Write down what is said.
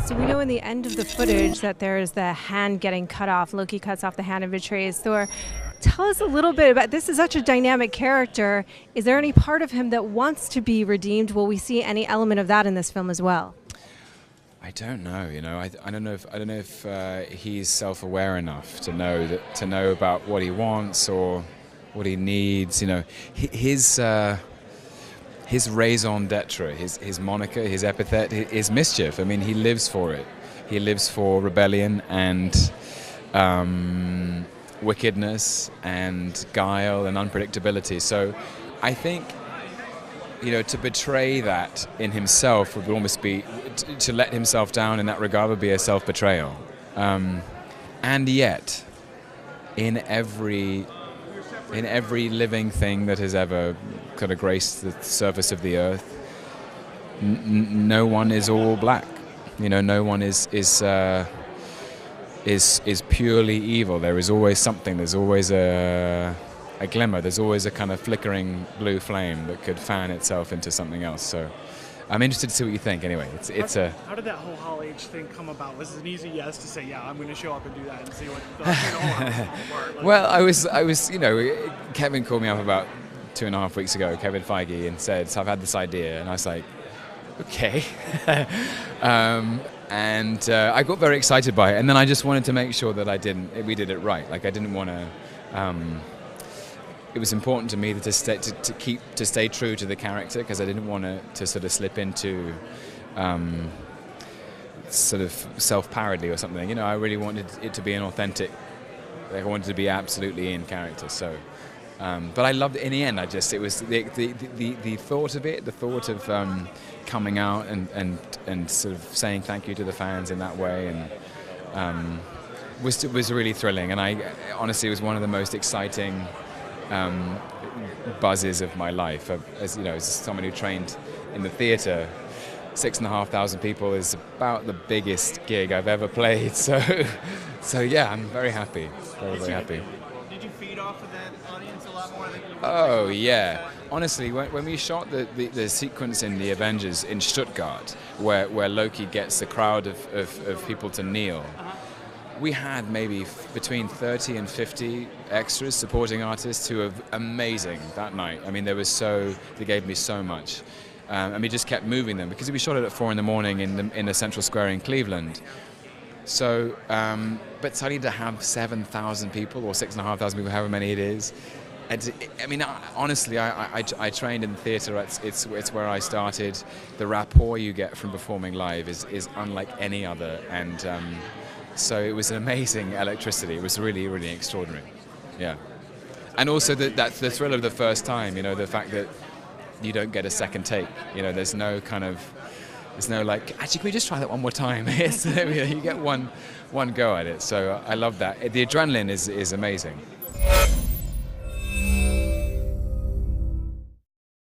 So we know in the end of the footage that there's the hand getting cut off. Loki cuts off the hand and betrays Thor. Tell us a little bit about this. Is such a dynamic character. Is there any part of him that wants to be redeemed? Will we see any element of that in this film as well? I don't know. I don't know if he's self-aware enough to know about what he wants or what he needs. His raison d'etre, his moniker, his epithet, his mischief. I mean, he lives for it. He lives for rebellion and wickedness and guile and unpredictability. So I think, to betray that in himself would almost be, to let himself down in that regard would be a self-betrayal. And yet, in every living thing that has ever kind of graced the surface of the earth, no one is all black. No one is purely evil. There is always something. There's always a glimmer. There's always a kind of flickering blue flame that could fan itself into something else. So I'm interested to see what you think. Anyway, How did that whole Hall H thing come about? Was it an easy yes to say, yeah, I'm going to show up and do that and see what the work? Well, I was, Kevin called me up about 2.5 weeks ago, Kevin Feige, and said, so I've had this idea, and I was like, okay. And I got very excited by it, and then I just wanted to make sure that we did it right. Like I didn't want to. It was important to me to stay true to the character because I didn't want to sort of slip into sort of self-parody or something. I really wanted it to be an authentic. I wanted to be absolutely in character. So, but I loved it in the end. It was the thought of it, the thought of coming out and sort of saying thank you to the fans in that way, and was really thrilling. And I honestly, it was one of the most exciting buzzes of my life. As someone who trained in the theatre, 6,500 people is about the biggest gig I've ever played. So yeah, I'm very happy, very happy. Did you feed off of that audience a lot more? Oh yeah. Honestly, when we shot the sequence in the Avengers in Stuttgart, where Loki gets the crowd of people to kneel, we had maybe between 30 and 50 extras, supporting artists, who were amazing that night. I mean, they gave me so much. And we just kept moving them because we shot it at 4 a.m. in the Central Square in Cleveland. So, but suddenly to have 7,000 people or 6,500 people, however many it is, honestly, I trained in the theatre. It's where I started. The rapport you get from performing live is unlike any other, and so it was an amazing electricity. It was really, really extraordinary. Yeah, and also that's the thrill of the first time. The fact that you don't get a second take. There's no like, actually, can we just try that one more time? You get one go at it. So I love that. The adrenaline is amazing.